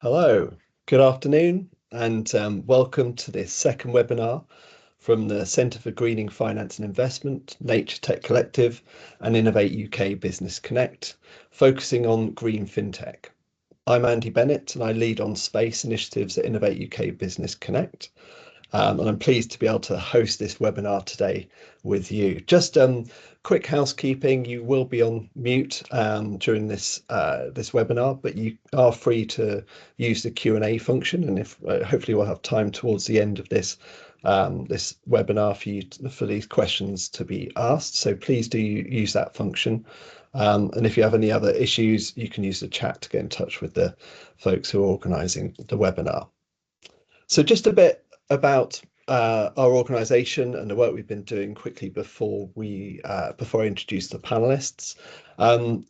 Hello, good afternoon, and welcome to this second webinar from the Centre for Greening Finance and Investment, Nature Tech Collective, and Innovate UK Business Connect, focusing on green fintech. I'm Andy Bennett, and I lead on space initiatives at Innovate UK Business Connect. And I'm pleased to be able to host this webinar today with you. Just quick housekeeping, you will be on mute during this webinar, but you are free to use the Q&A function, and if hopefully we'll have time towards the end of this webinar for these questions to be asked. So please do use that function. And if you have any other issues, you can use the chat to get in touch with the folks who are organising the webinar. So just a bit about our organisation and the work we've been doing quickly before I introduce the panelists.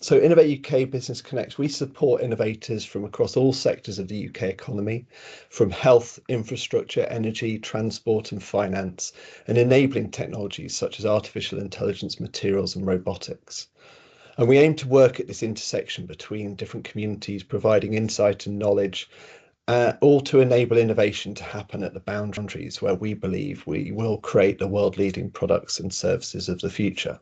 So Innovate UK Business Connect, we support innovators from across all sectors of the UK economy, from health, infrastructure, energy, transport and finance, and enabling technologies such as artificial intelligence, materials and robotics. And we aim to work at this intersection between different communities, providing insight and knowledge, all to enable innovation to happen at the boundaries where we believe we will create the world-leading products and services of the future.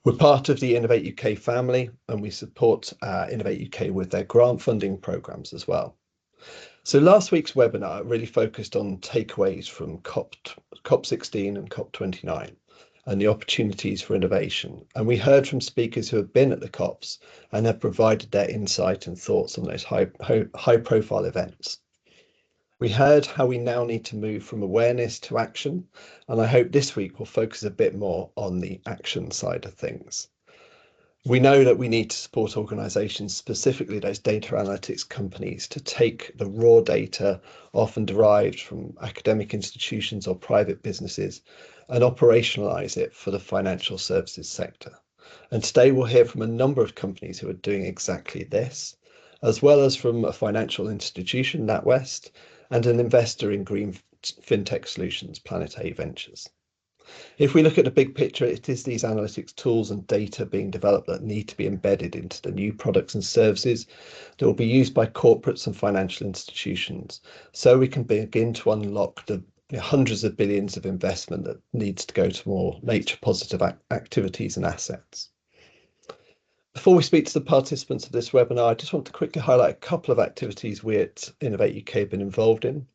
We're part of the Innovate UK family, and we support Innovate UK with their grant funding programs as well. So last week's webinar really focused on takeaways from COP16 and COP29 and the opportunities for innovation. And we heard from speakers who have been at the COPs and have provided their insight and thoughts on those high profile events. We heard how we now need to move from awareness to action, and I hope this week we'll focus a bit more on the action side of things. We know that we need to support organisations, specifically those data analytics companies, to take the raw data often derived from academic institutions or private businesses and operationalise it for the financial services sector. And today we'll hear from a number of companies who are doing exactly this, as well as from a financial institution, NatWest, and an investor in green fintech solutions, Planet A Ventures. If we look at the big picture, it is these analytics tools and data being developed that need to be embedded into the new products and services that will be used by corporates and financial institutions, so we can begin to unlock the hundreds of billions of investment that needs to go to more nature positive activities and assets. Before we speak to the participants of this webinar, I just want to quickly highlight a couple of activities we at Innovate UK have been involved in.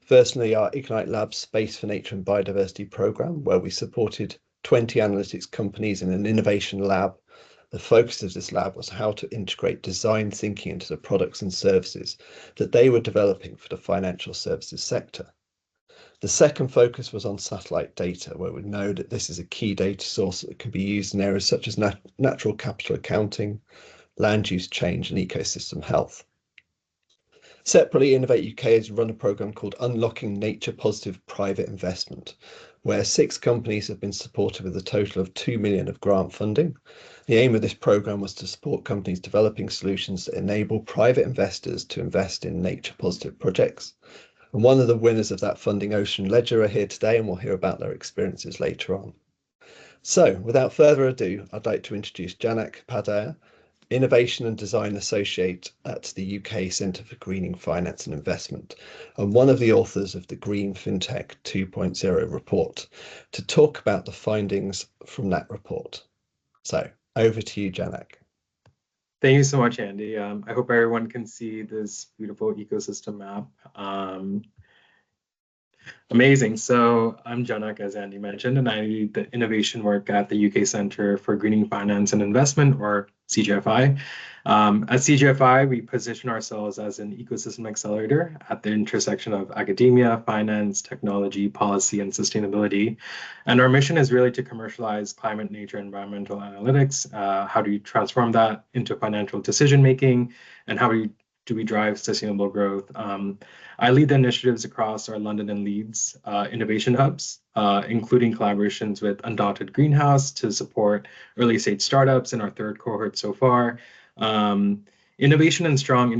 Firstly, our Ignite Labs Space for Nature and Biodiversity programme, where we supported 20 analytics companies in an innovation lab. The focus of this lab was how to integrate design thinking into the products and services that they were developing for the financial services sector. The second focus was on satellite data, where we know that this is a key data source that can be used in areas such as natural capital accounting, land use change and ecosystem health. Separately, Innovate UK has run a programme called Unlocking Nature Positive Private Investment, where 6 companies have been supported with a total of 2 million of grant funding. The aim of this programme was to support companies developing solutions that enable private investors to invest in nature positive projects. And one of the winners of that funding, Ocean Ledger, are here today, and we'll hear about their experiences later on. So without further ado, I'd like to introduce Janak, Padhiar, Innovation and Design Associate at the UK Centre for Greening Finance and Investment, and one of the authors of the Green Fintech 2.0 report, to talk about the findings from that report. So over to you, Janak. Thank you so much, Andy. I hope everyone can see this beautiful ecosystem map. Amazing. So I'm Janak, as Andy mentioned, and I lead the innovation work at the UK Centre for Greening Finance and Investment, or CGFI. At CGFI, we position ourselves as an ecosystem accelerator at the intersection of academia, finance, technology, policy, and sustainability. And our mission is really to commercialize climate, nature, environmental analytics. How do you transform that into financial decision-making, and how do we drive sustainable growth? I lead the initiatives across our London and Leeds innovation hubs, including collaborations with Undaunted Greenhouse to support early stage startups in our 3rd cohort so far. Innovation and strong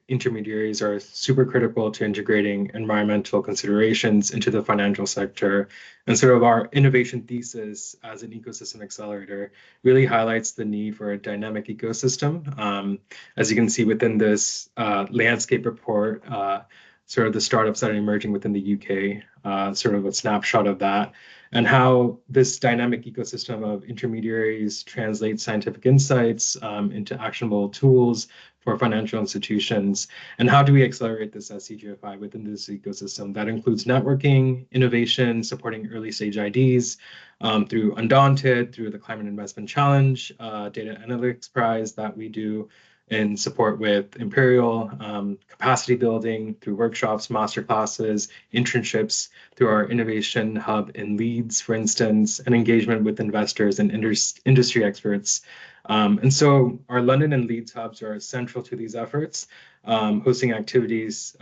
intermediaries are super critical to integrating environmental considerations into the financial sector. And sort of our innovation thesis as an ecosystem accelerator really highlights the need for a dynamic ecosystem. As you can see within this landscape report, sort of the startups that are emerging within the UK, sort of a snapshot of that, and how this dynamic ecosystem of intermediaries translates scientific insights into actionable tools for financial institutions. And how do we accelerate this as CGFI within this ecosystem? That includes networking, innovation, supporting early stage IDs through Undaunted, through the Climate Investment Challenge, Data Analytics Prize that we do in support with Imperial, capacity building through workshops, masterclasses, internships, through our innovation hub in Leeds, for instance, and engagement with investors and industry experts. And so our London and Leeds hubs are central to these efforts, hosting activities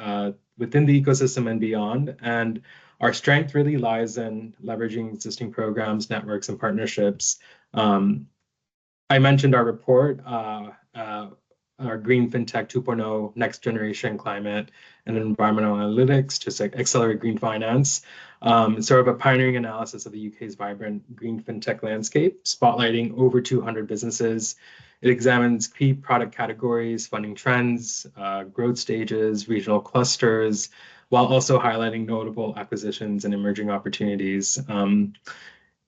within the ecosystem and beyond. And our strength really lies in leveraging existing programs, networks, and partnerships. I mentioned our report, our Green Fintech 2.0 Next Generation Climate and Environmental Analytics to accelerate green finance. Sort of a pioneering analysis of the UK's vibrant green fintech landscape, spotlighting over 200 businesses. It examines key product categories, funding trends, growth stages, regional clusters, while also highlighting notable acquisitions and emerging opportunities.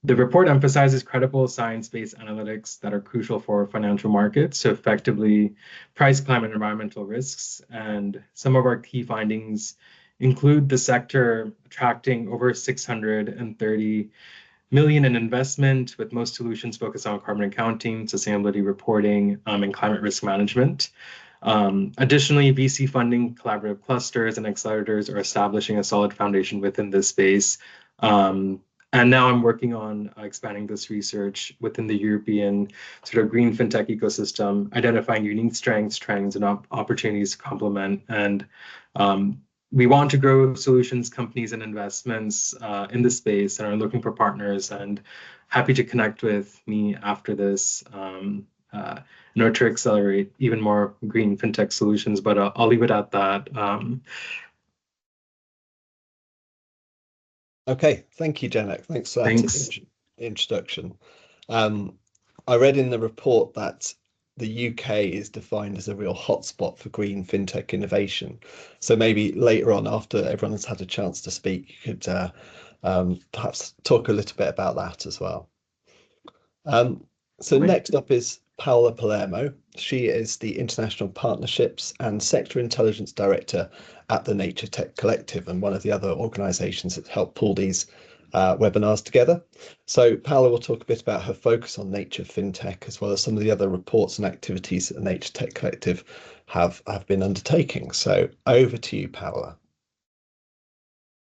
The report emphasizes credible science-based analytics that are crucial for financial markets to effectively price climate and environmental risks. And some of our key findings include the sector attracting over 630 million in investment, with most solutions focused on carbon accounting, sustainability reporting, and climate risk management. Additionally, VC funding, collaborative clusters, and accelerators are establishing a solid foundation within this space. And now I'm working on expanding this research within the European sort of green fintech ecosystem, identifying unique strengths, trends, and opportunities to complement. And we want to grow solutions, companies, and investments in this space and are looking for partners, and happy to connect with me after this in order to accelerate even more green fintech solutions. But I'll leave it at that. Okay, thank you, Janak. Thanks for that Thanks. introduction. I read in the report that the UK is defined as a real hotspot for green fintech innovation. So maybe later on, after everyone has had a chance to speak, you could perhaps talk a little bit about that as well. So next up is Paula Palermo. She is the International Partnerships and Sector Intelligence Director at the Nature Tech Collective, and one of the other organisations that helped pull these webinars together. So Paula will talk a bit about her focus on nature fintech, as well as some of the other reports and activities that the Nature Tech Collective have been undertaking. So over to you, Paula.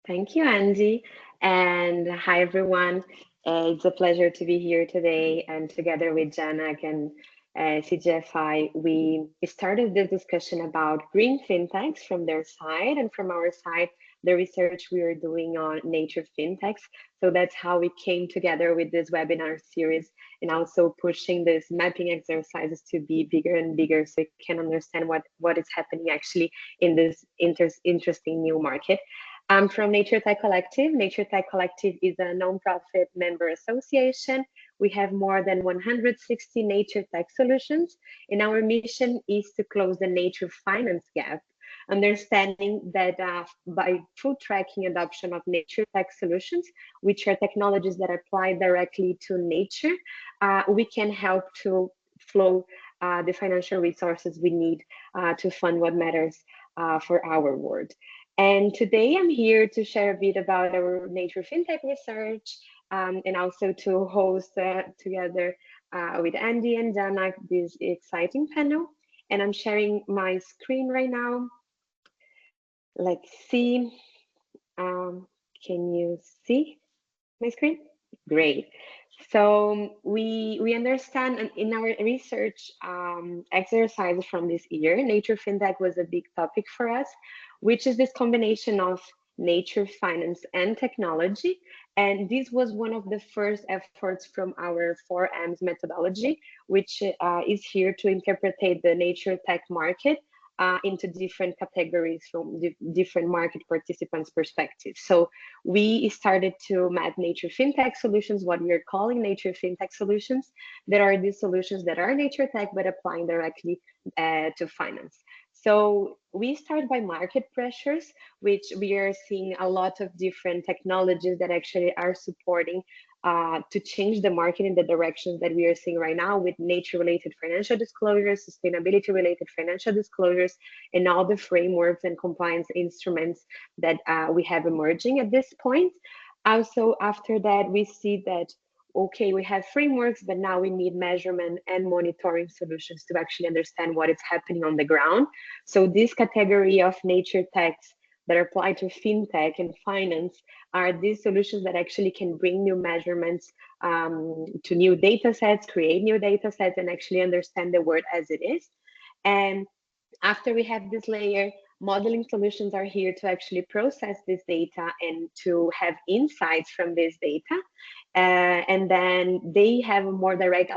Thank you, Andy. And hi, everyone. It's a pleasure to be here today, and together with Janak and CGFI, we started the discussion about green fintechs from their side, and from our side, the research we are doing on nature fintechs. So that's how we came together with this webinar series, and also pushing these mapping exercises to be bigger and bigger, so we can understand what is happening actually in this interesting new market. I'm from Nature Tech Collective. Nature Tech Collective is a nonprofit member association. We have more than 160 nature tech solutions, and our mission is to close the nature finance gap, understanding that by full tracking adoption of nature tech solutions, which are technologies that apply directly to nature, we can help to flow the financial resources we need to fund what matters for our world. And today I'm here to share a bit about our nature fintech research, and also to host together with Andy and Janak this exciting panel. And I'm sharing my screen right now. Let's see. Can you see my screen? Great. So we understand in our research exercise from this year, nature fintech was a big topic for us, which is this combination of nature, finance, and technology. And this was one of the first efforts from our 4Ms methodology, which is here to interpret the nature tech market into different categories from different market participants' perspectives. So we started to map nature fintech solutions, what we are calling nature fintech solutions. There are these solutions that are nature tech, but applying directly to finance. So we start by market pressures, which we are seeing a lot of different technologies that actually are supporting to change the market in the directions that we are seeing right now with nature-related financial disclosures, sustainability-related financial disclosures, and all the frameworks and compliance instruments that we have emerging at this point. Also, after that, we see that okay, we have frameworks, but now we need measurement and monitoring solutions to actually understand what is happening on the ground. So this category of nature techs that apply to fintech and finance are these solutions that actually can bring new measurements to new data sets, create new data sets, and actually understand the world as it is. And after we have this layer, modeling solutions are here to actually process this data and to have insights from this data. And then they have a more direct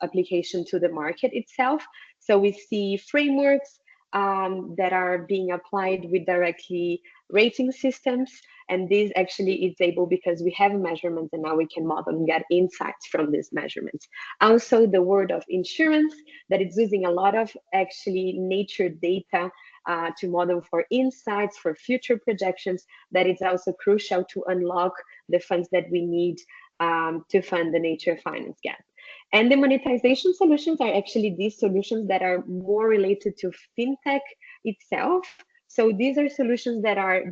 application to the market itself. So we see frameworks that are being applied with directly rating systems. And this actually is able because we have measurements and now we can model and get insights from these measurements. Also, the world of insurance that is using a lot of actually nature data to model for insights, for future projections, that is also crucial to unlock the funds that we need to fund the nature finance gap. And the monetization solutions are actually these solutions that are more related to fintech itself. So these are solutions that are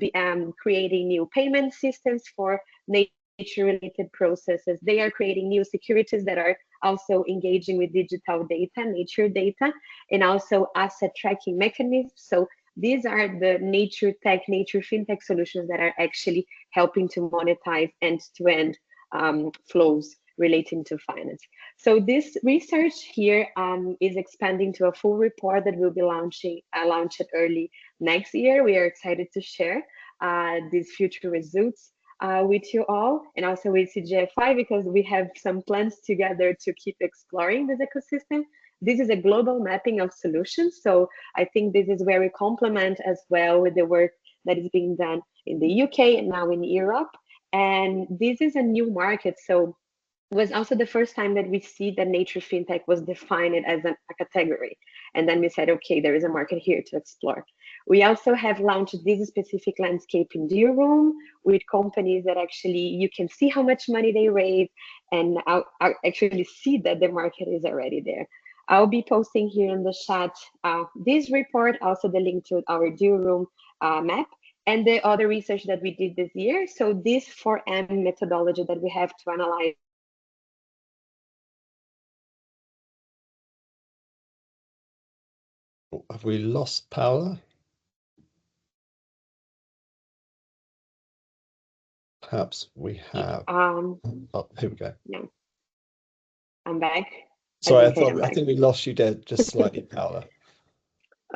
creating new payment systems for nature-related processes. They are creating new securities that are also engaging with digital data, nature data, and also asset tracking mechanisms. So these are the nature tech, nature fintech solutions that are actually helping to monetize end-to-end flows relating to finance. So this research here is expanding to a full report that will be launched early next year. We are excited to share these future results with you all, and also with CGFI, because we have some plans together to keep exploring this ecosystem. This is a global mapping of solutions, so I think this is where we complement as well with the work that is being done in the UK and now in Europe. And this is a new market, so it was also the first time that we see that nature fintech was defined as a category. And then we said, okay, there is a market here to explore. We also have launched this specific landscape in deal room with companies that actually you can see how much money they raise and actually see that the market is already there. I'll be posting here in the chat this report, also the link to our deal room map, and the other research that we did this year. So this 4M methodology that we have to analyze. Have we lost Paula? Perhaps we have. Oh, here we go. No, I'm back. Sorry, I think we lost you dead just slightly, Paula.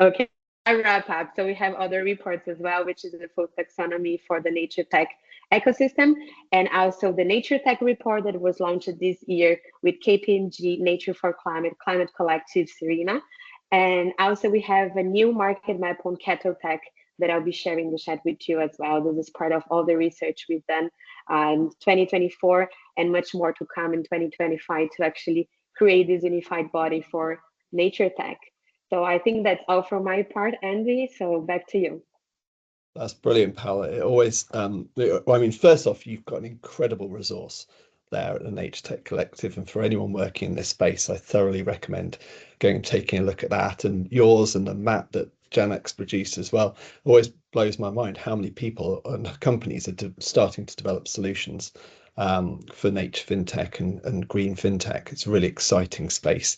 Okay, I wrap up. So we have other reports as well, which is the full taxonomy for the nature tech ecosystem, and also the nature tech report that was launched this year with KPMG, Nature for Climate, Climate Collective, Serena. And also we have a new market map on cattle tech that I'll be sharing the chat with you as well. This is part of all the research we've done in 2024 and much more to come in 2025 to actually create this unified body for nature tech. So I think that's all from my part, Andy. So back to you. That's brilliant, Paula. It always, I mean, first off, you've got an incredible resource there at the Nature Tech Collective, and for anyone working in this space, I thoroughly recommend going and taking a look at that. And yours and the map that Janak's produced as well always blows my mind how many people and companies are starting to develop solutions for nature fintech and green fintech. It's a really exciting space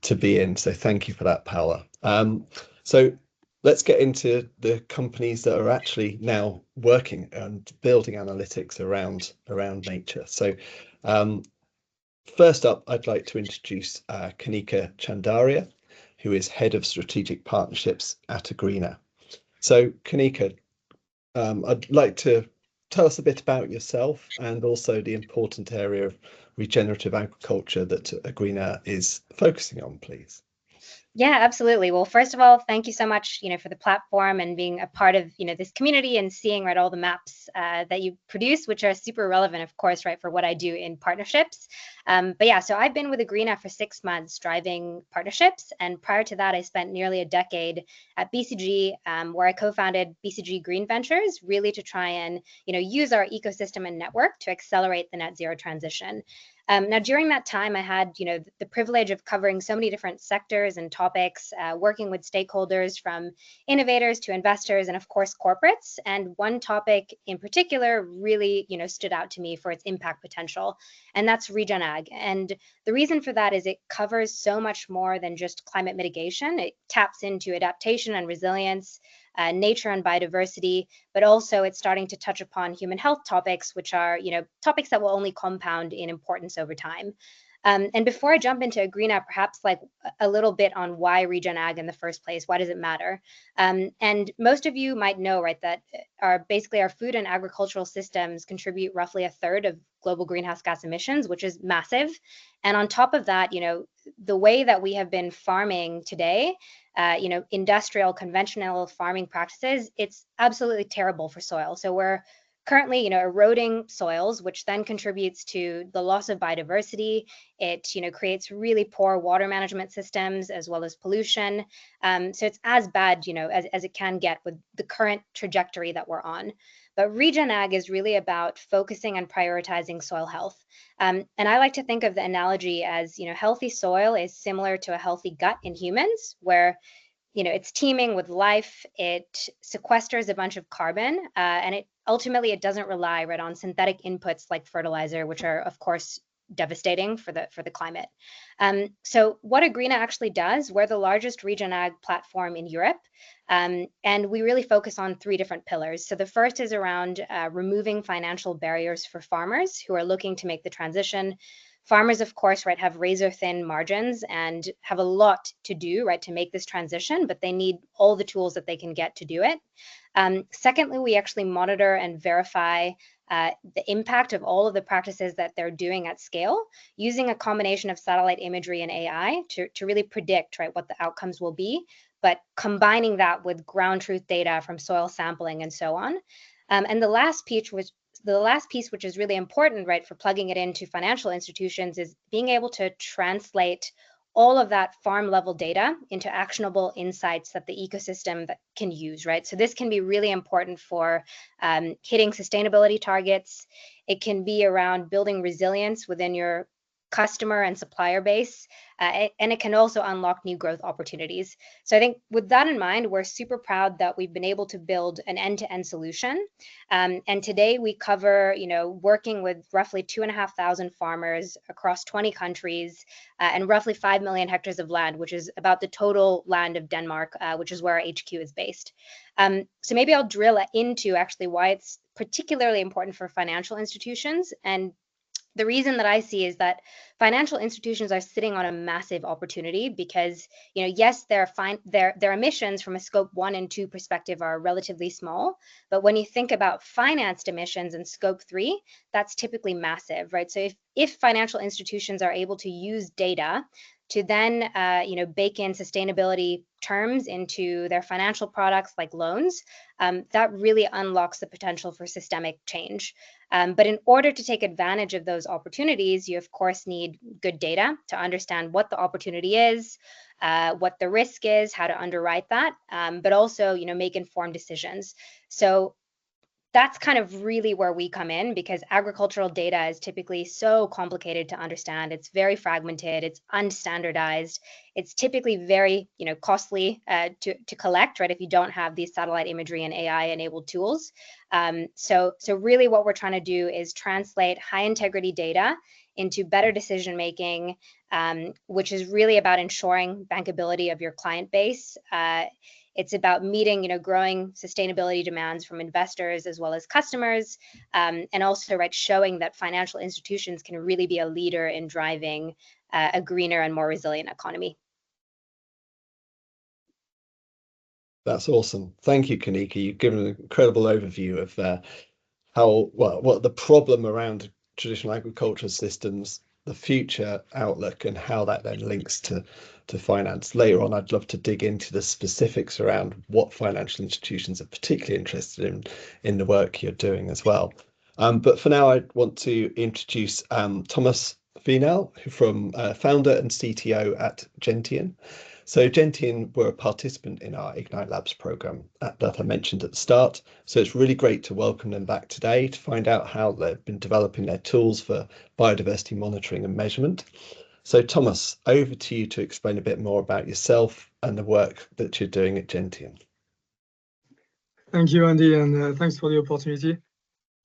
to be in. So thank you for that, Paula. So let's get into the companies that are actually now working and building analytics around nature. So first up, I'd like to introduce Kanika Chandaria, who is Head of Strategic Partnerships at Agreena. So Kanika, I'd like to tell us a bit about yourself and also the important area of regenerative agriculture that Agreena is focusing on, please? Yeah, absolutely. Well, first of all, thank you so much, for the platform and being a part of, this community and seeing, right, all the maps that you produce, which are super relevant, of course, right, for what I do in partnerships. But yeah, so I've been with Agreena for 6 months driving partnerships. And prior to that, I spent nearly a decade at BCG, where I co-founded BCG Green Ventures, really to try and, use our ecosystem and network to accelerate the net zero transition. Now, during that time, I had, the privilege of covering so many different sectors and topics, working with stakeholders from innovators to investors and, of course, corporates. And one topic in particular really, stood out to me for its impact potential, and that's regen ag. And the reason for that is it covers so much more than just climate mitigation. It taps into adaptation and resilience, nature and biodiversity, but also it's starting to touch upon human health topics, which are, topics that will only compound in importance over time. And before I jump into Agreena, perhaps like a little bit on why regen ag in the first place. Why does it matter? And most of you might know, right, that our food and agricultural systems contribute roughly a third of global greenhouse gas emissions, which is massive. And on top of that, the way that we have been farming today, industrial conventional farming practices, it's absolutely terrible for soil. So we're currently, eroding soils, which then contributes to the loss of biodiversity. It, creates really poor water management systems as well as pollution. So it's as bad, as it can get with the current trajectory that we're on. But regen ag is really about focusing and prioritizing soil health. And I like to think of the analogy as, healthy soil is similar to a healthy gut in humans, where it's teeming with life. It sequesters a bunch of carbon, and it doesn't rely right on synthetic inputs like fertilizer, which are of course devastating for the climate. So what Agreena actually does, we're the largest regen ag platform in Europe, and we really focus on 3 different pillars. So the first is around removing financial barriers for farmers who are looking to make the transition. Farmers, of course, right, have razor thin margins and have a lot to do, right, to make this transition, but they need all the tools that they can get to do it. Secondly, we actually monitor and verify the impact of all of the practices that they're doing at scale, using a combination of satellite imagery and AI to really predict, right, what the outcomes will be, but combining that with ground truth data from soil sampling and so on. And the last piece, which is really important, right, for plugging it into financial institutions, is being able to translate all of that farm level data into actionable insights that the ecosystem that can use, right? So this can be really important for hitting sustainability targets. It can be around building resilience within your customer and supplier base, and it can also unlock new growth opportunities. So I think with that in mind, we're super proud that we've been able to build an end-to-end solution. And today we cover, working with roughly 2,500 farmers across 20 countries and roughly 5 million hectares of land, which is about the total land of Denmark, which is where our HQ is based. So maybe I'll drill into actually why it's particularly important for financial institutions. And the reason that I see is that financial institutions are sitting on a massive opportunity because, yes, their emissions from a scope 1 and 2 perspective are relatively small, but when you think about financed emissions in scope 3, that's typically massive, right? So if financial institutions are able to use data to then, bake in sustainability terms into their financial products like loans, that really unlocks the potential for systemic change. But in order to take advantage of those opportunities, you of course need good data to understand what the opportunity is, what the risk is, how to underwrite that, but also, make informed decisions. So that's kind of really where we come in, because agricultural data is typically so complicated to understand. It's very fragmented, it's unstandardized, it's typically very, costly to collect, right, if you don't have these satellite imagery and AI enabled tools. So really what we're trying to do is translate high integrity data into better decision making, which is really about ensuring bankability of your client base. It's about meeting, growing sustainability demands from investors as well as customers, and also, right, showing that financial institutions can really be a leader in driving a greener and more resilient economy. That's awesome. Thank you, Kanika. You've given an incredible overview of what the problem around traditional agricultural systems, the future outlook, and how that then links to finance. Later on, I'd love to dig into the specifics around what financial institutions are particularly interested in the work you're doing as well. But for now, I want to introduce Thomas Fenal, from founder and CTO at Gentian. So Gentian were a participant in our Ignite Labs program that I mentioned at the start. So it's really great to welcome them back today to find out how they've been developing their tools for biodiversity monitoring and measurement. So Thomas, over to you to explain a bit more about yourself and the work that you're doing at Gentian. Thank you, Andy, and thanks for the opportunity.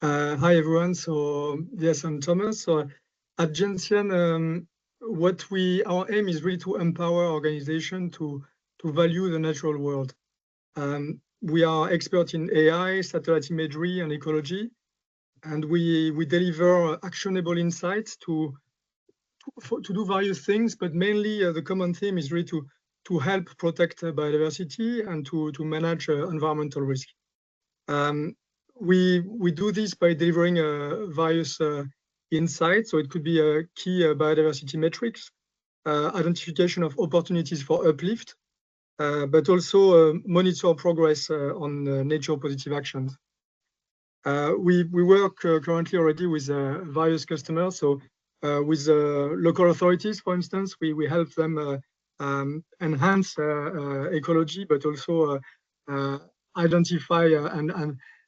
Hi, everyone. So yes, I'm Thomas. So at Gentian, our aim is really to empower organization to value the natural world. We are experts in AI, satellite imagery, and ecology, and we deliver actionable insights to do various things, but mainly the common theme is really to help protect biodiversity and to manage environmental risk. We do this by delivering various insights. So it could be a key biodiversity metrics, identification of opportunities for uplift, but also monitor progress on nature positive actions. We work currently already with various customers. So with local authorities, for instance, we help them enhance ecology, but also identify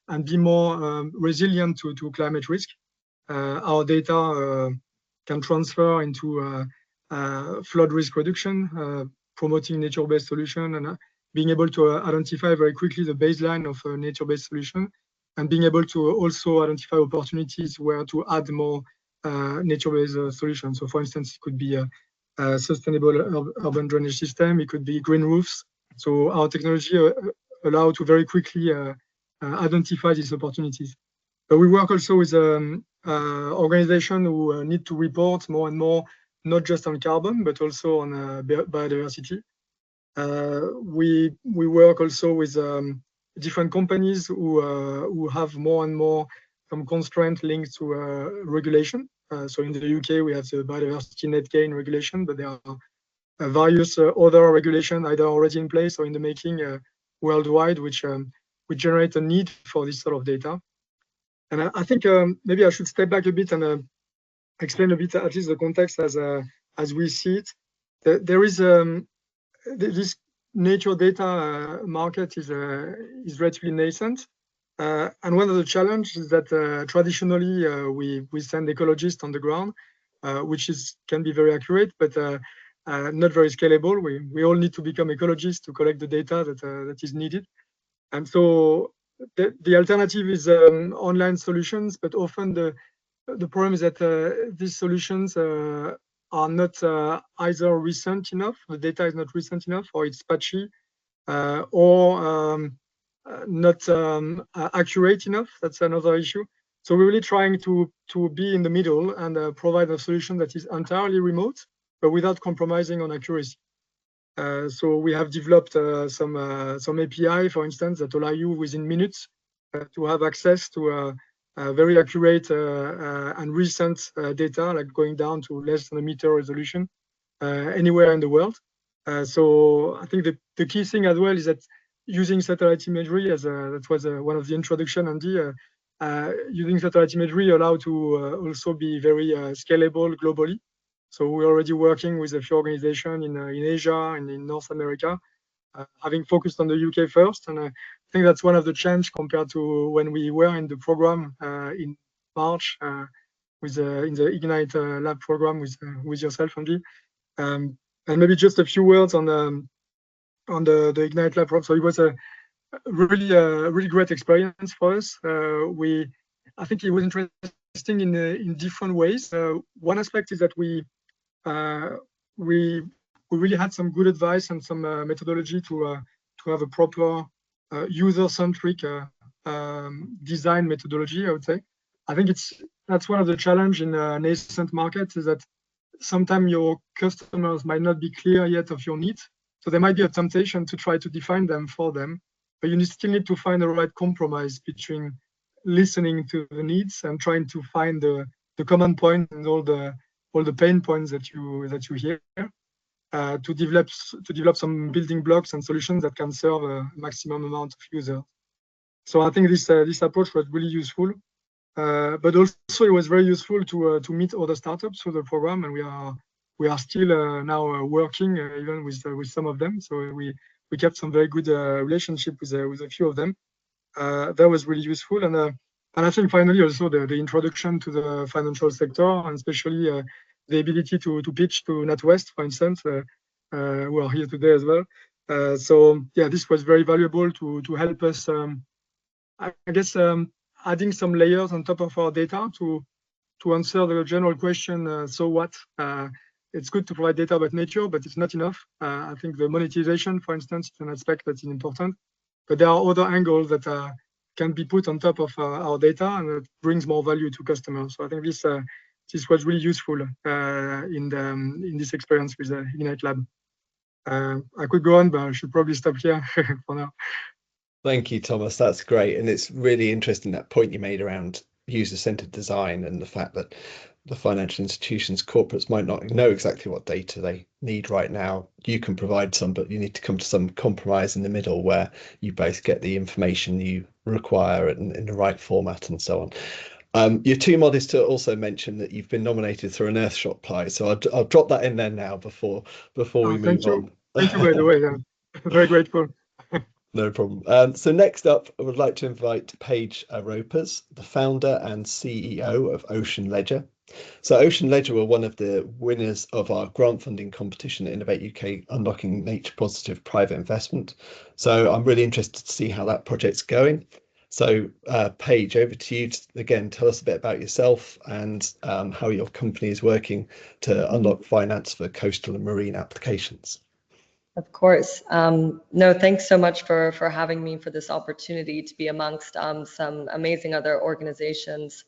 and be more resilient to climate risk. Our data can transfer into flood risk reduction, promoting nature-based solution, and being able to identify very quickly the baseline of a nature-based solution, and being able to also identify opportunities where to add more nature-based solutions. So for instance, it could be a sustainable urban drainage system, it could be green roofs. So our technology allow to very quickly identify these opportunities. But we work also with organizations who need to report more and more, not just on carbon, but also on biodiversity. We work also with different companies who have more and more some constraint linked to regulation. So in the UK, we have the biodiversity net gain regulation, but there are various other regulations either already in place or in the making worldwide, which generate a need for this sort of data. And I think maybe I should step back a bit and explain a bit, at least the context as we see it. There is this nature data market is relatively nascent. And one of the challenges is that traditionally we send ecologists on the ground, which can be very accurate, but not very scalable. We all need to become ecologists to collect the data that is needed. And so the alternative is online solutions, but often the problem is that these solutions are not either recent enough, the data is not recent enough, or it's patchy, or not accurate enough. That's another issue. So we're really trying to be in the middle and provide a solution that is entirely remote, but without compromising on accuracy. So we have developed some API, for instance, that allow you within minutes to have access to very accurate and recent data, like going down to less than a meter resolution anywhere in the world. So I think the key thing as well is that using satellite imagery, as that was one of the introduction, Andy, using satellite imagery allow to also be very scalable globally. So we're already working with a few organizations in Asia and in North America, having focused on the UK first. And I think that's one of the change compared to when we were in the program in March with in the Ignite Lab program with yourself, Andy. And maybe just a few words on the Ignite Lab program. So it was a really great experience for us. I think it was interesting in different ways. One aspect is that we really had some good advice and some methodology to have a proper user-centric design methodology, I would say. I think that's one of the challenge in nascent markets, is that sometimes your customers might not be clear yet of your needs. So there might be a temptation to try to define them for them, but you still need to find the right compromise between listening to the needs and trying to find the common point and all the pain points that you hear, to develop some building blocks and solutions that can serve a maximum amount of users. So I think this approach was really useful, but also it was very useful to meet other startups through the program, and we are still now working even with some of them. So we kept some very good relationship with a few of them. That was really useful, and I think finally also the introduction to the financial sector, and especially the ability to pitch to NatWest, for instance, who are here today as well. So yeah, this was very valuable to help us. I guess adding some layers on top of our data to answer the general question. So what? It's good to provide data about nature, but it's not enough. I think the monetization, for instance, is an aspect that's important. But there are other angles that can be put on top of our data, and it brings more value to customers. So I think this was really useful in this experience with Ignite Lab. I could go on, but I should probably stop here for now. Thank you, Thomas. That's great. And it's really interesting, that point you made around user-centered design and the fact that the financial institutions, corporates might not know exactly what data they need right now. You can provide some, but you need to come to some compromise in the middle where you both get the information you require in the right format and so on. You're too modest to also mention that you've been nominated for an Earthshot Prize. So I'll drop that in there now before we move on. Thank you, by the way. I'm very grateful. No problem. So next up, I would like to invite Paige Roepers, the founder and CEO of Ocean Ledger. So Ocean Ledger were one of the winners of our grant funding competition, Innovate UK, Unlocking Nature Positive Private Investment. So I'm really interested to see how that project's going. So Paige, over to you again. Tell us a bit about yourself and how your company is working to unlock finance for coastal and marine applications. Of course. No, thanks so much for having me, for this opportunity to be amongst some amazing other organizations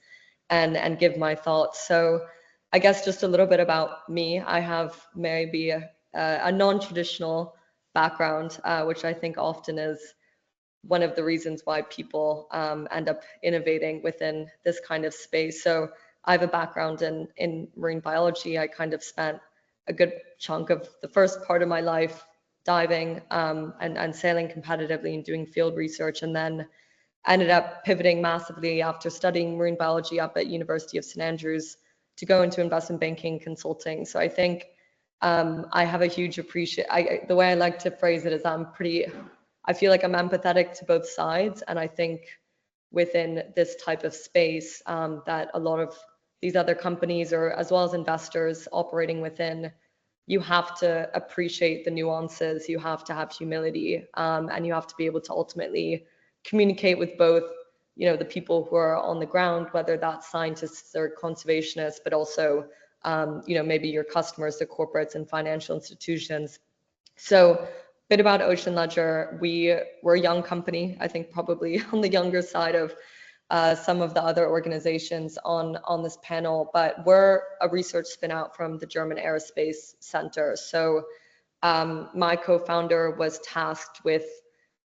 and give my thoughts. So I guess just a little bit about me. I have maybe a non-traditional background, which I think often is one of the reasons why people end up innovating within this kind of space. So I have a background in marine biology. I kind of spent a good chunk of the first part of my life diving and sailing competitively and doing field research, and then ended up pivoting massively after studying marine biology up at University of St Andrews to go into investment banking consulting. So I think I have a huge appreciation. The way I like to phrase it is I feel like I'm empathetic to both sides, and I think within this type of space that a lot of these other companies, or as well as investors operating within, you have to appreciate the nuances, you have to have humility, and you have to be able to ultimately communicate with both, the people who are on the ground, whether that's scientists or conservationists, but also, maybe your customers, the corporates and financial institutions. So a bit about Ocean Ledger. We're a young company, I think probably on the younger side of some of the other organizations on this panel, but we're a research spin out from the German Aerospace Center. So my co-founder was tasked with,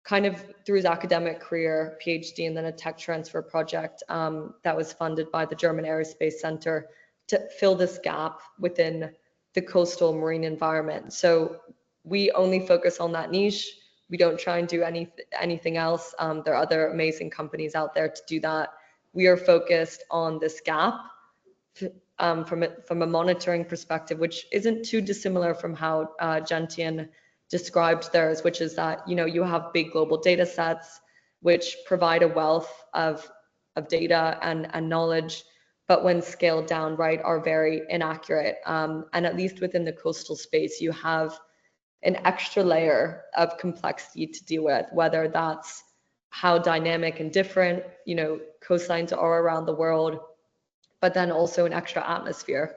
kind of through his academic career, PhD, and then a tech transfer project that was funded by the German Aerospace Center to fill this gap within the coastal marine environment. So we only focus on that niche. We don't try and do anything else. There are other amazing companies out there to do that. We are focused on this gap from a monitoring perspective, which isn't too dissimilar from how Gentian described theirs, which is that you have big global data sets which provide a wealth of data and knowledge, but when scaled down, right, are very inaccurate. And at least within the coastal space, you have an extra layer of complexity to deal with, whether that's how dynamic and different, coastlines are around the world, but then also an extra atmosphere.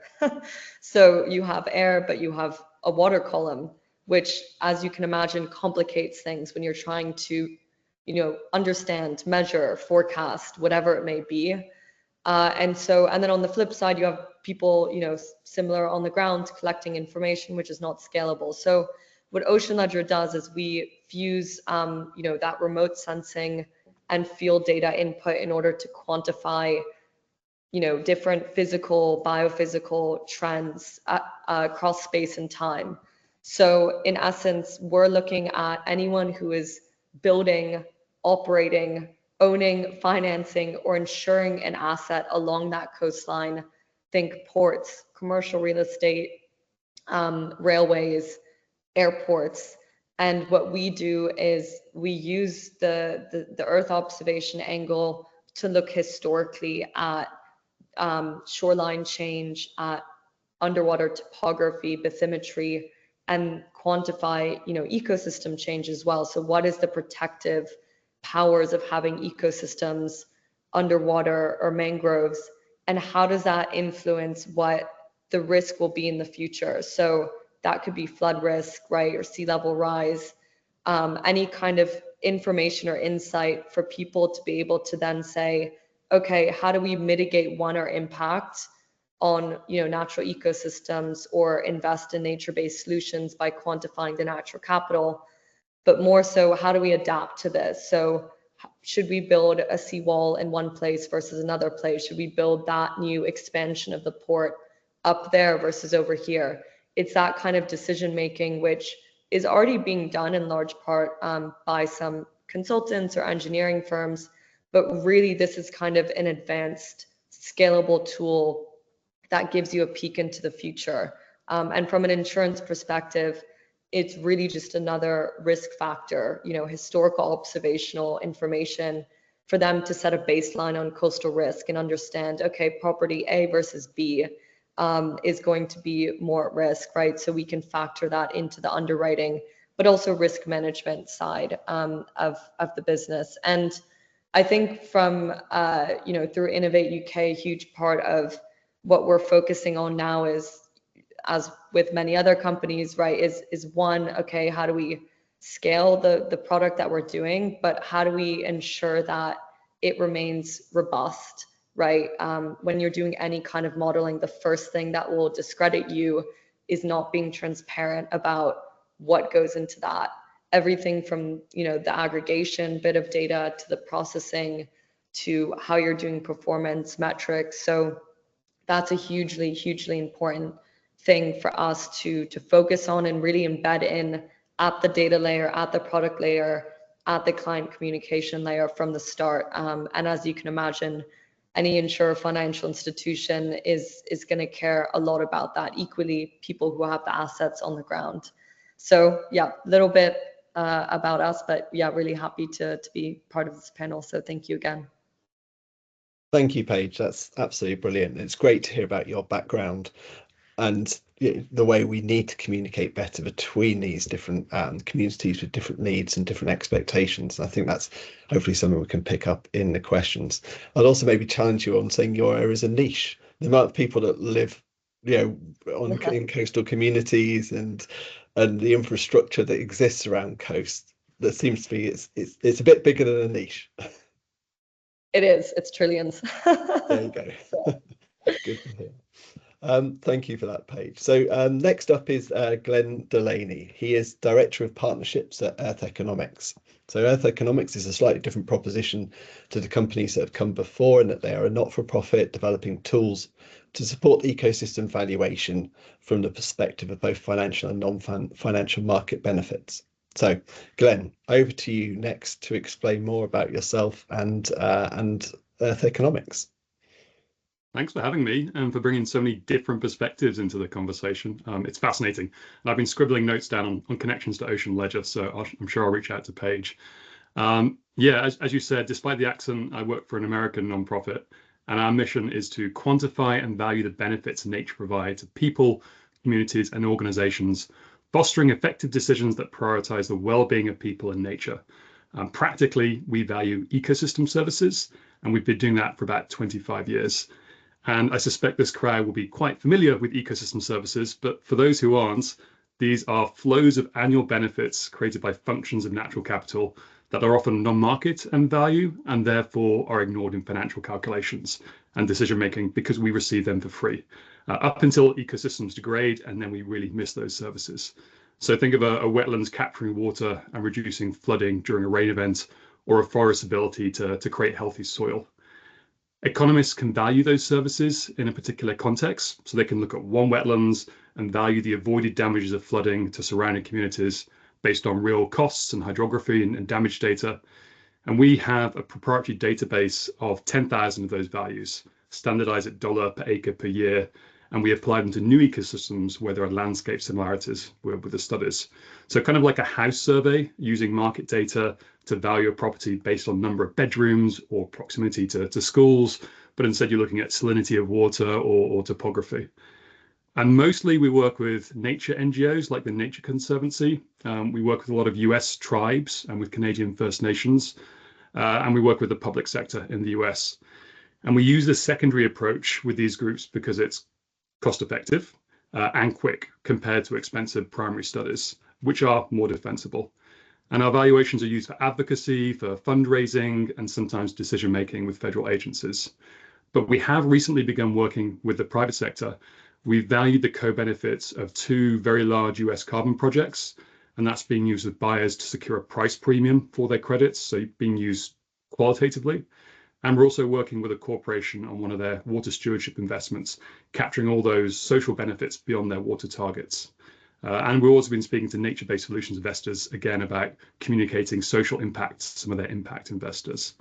So you have air, but you have a water column, which, as you can imagine, complicates things when you're trying to, understand, measure, forecast, whatever it may be. And then on the flip side, you have people, similar on the ground collecting information, which is not scalable. So what Ocean Ledger does is we fuse, that remote sensing and field data input in order to quantify, different physical, biophysical trends across space and time. So in essence, we're looking at anyone who is building, operating, owning, financing, or insuring an asset along that coastline. Think ports, commercial real estate, railways, airports. And what we do is we use the Earth observation angle to look historically at shoreline change, at underwater topography, bathymetry, and quantify, ecosystem change as well. So what is the protective powers of having ecosystems underwater or mangroves, and how does that influence what the risk will be in the future? So that could be flood risk, right, or sea level rise, any kind of information or insight for people to be able to then say, okay, how do we mitigate our impact on natural ecosystems, or invest in nature-based solutions by quantifying the natural capital? But more so, how do we adapt to this? So should we build a seawall in one place versus another place? Should we build that new expansion of the port up there versus over here? It's that kind of decision making, which is already being done in large part by some consultants or engineering firms, but really this is kind of an advanced scalable tool that gives you a peek into the future. And from an insurance perspective, it's really just another risk factor, historical observational information for them to set a baseline on coastal risk and understand, okay, property A versus B is going to be more at risk, right? So we can factor that into the underwriting, but also risk management side of the business. And I think from, through Innovate UK, a huge part of what we're focusing on now is, as with many other companies, right, is one, okay, how do we scale the product that we're doing, but how do we ensure that it remains robust, right? When you're doing any kind of modeling, the first thing that will discredit you is not being transparent about what goes into that. Everything from, the aggregation bit of data to the processing to how you're doing performance metrics. So that's a hugely, hugely important thing for us to focus on and really embed in at the data layer, at the product layer, at the client communication layer from the start. And as you can imagine, any insurer, financial institution is going to care a lot about that. Equally, people who have the assets on the ground. So yeah, a little bit about us, but yeah, really happy to be part of this panel. So thank you again. Thank you, Paige. That's absolutely brilliant. It's great to hear about your background and the way we need to communicate better between these different communities with different needs and different expectations. And I think that's hopefully something we can pick up in the questions. I'd also maybe challenge you on saying your area is a niche. The amount of people that live, in coastal communities and the infrastructure that exists around coast, that seems to be it's a bit bigger than a niche. It is. It's trillions. There you go. Good to hear. Thank you for that, Paige. So next up is Glen Delaney. He is Director of Partnerships at Earth Economics. So Earth Economics is a slightly different proposition to the companies that have come before, in that they are a not-for-profit developing tools to support ecosystem valuation from the perspective of both financial and non-financial market benefits. So Glen, over to you next to explain more about yourself and Earth Economics. Thanks for having me and for bringing so many different perspectives into the conversation. It's fascinating. And I've been scribbling notes down on connections to Ocean Ledger, so I'm sure I'll reach out to Paige. As you said, despite the accent, I work for an American nonprofit, and our mission is to quantify and value the benefits nature provides to people, communities, and organizations, fostering effective decisions that prioritize the well-being of people and nature. Practically, we value ecosystem services, and we've been doing that for about 25 years. And I suspect this crowd will be quite familiar with ecosystem services, but for those who aren't, these are flows of annual benefits created by functions of natural capital that are often non-market in value and therefore are ignored in financial calculations and decision-making because we receive them for free, up until ecosystems degrade, and then we really miss those services. So think of a wetlands capturing water and reducing flooding during a rain event, or a forest's ability to create healthy soil. Economists can value those services in a particular context, so they can look at one wetlands and value the avoided damages of flooding to surrounding communities based on real costs and hydrography and damage data. And we have a proprietary database of 10,000 of those values, standardized at $1 per acre per year, and we apply them to new ecosystems where there are landscape similarities with the studies. So kind of like a house survey using market data to value a property based on number of bedrooms or proximity to schools, but instead you're looking at salinity of water or topography. And mostly we work with nature NGOs like the Nature Conservancy. We work with a lot of US tribes and with Canadian First Nations, and we work with the public sector in the US. And we use this secondary approach with these groups because it's cost effective and quick compared to expensive primary studies, which are more defensible. And our valuations are used for advocacy, for fundraising, and sometimes decision making with federal agencies. But we have recently begun working with the private sector. We've valued the co-benefits of 2 very large US carbon projects, and that's being used with buyers to secure a price premium for their credits, so being used qualitatively. And we're also working with a corporation on one of their water stewardship investments, capturing all those social benefits beyond their water targets. And we've also been speaking to nature-based solutions investors, again, about communicating social impact to some of their impact investors.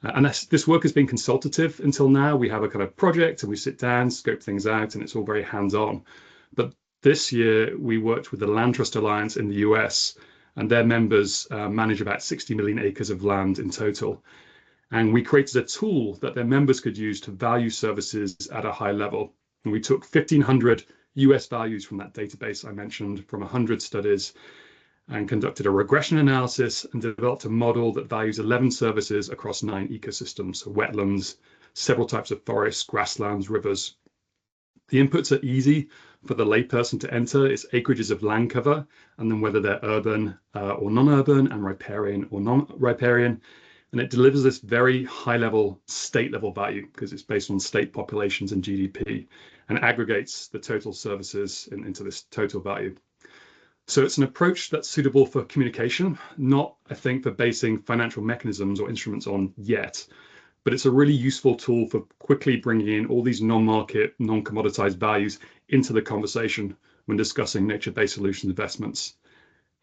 And this work has been consultative until now. We have a kind of project and we sit down, scope things out, and it's all very hands-on. But this year, we worked with the Land Trust Alliance in the US, and their members manage about 60 million acres of land in total. And we created a tool that their members could use to value services at a high level. And we took 1,500 US values from that database I mentioned, from 100 studies, and conducted a regression analysis and developed a model that values 11 services across 9 ecosystems, so wetlands, several types of forests, grasslands, rivers. The inputs are easy for the layperson to enter. It's acreages of land cover, and then whether they're urban or non-urban, and riparian or non-riparian. And it delivers this very high-level, state-level value because it's based on state populations and GDP, and aggregates the total services into this total value. So it's an approach that's suitable for communication, not, I think, for basing financial mechanisms or instruments on yet, but it's a really useful tool for quickly bringing in all these non-market, non-commoditized values into the conversation when discussing nature-based solutions investments.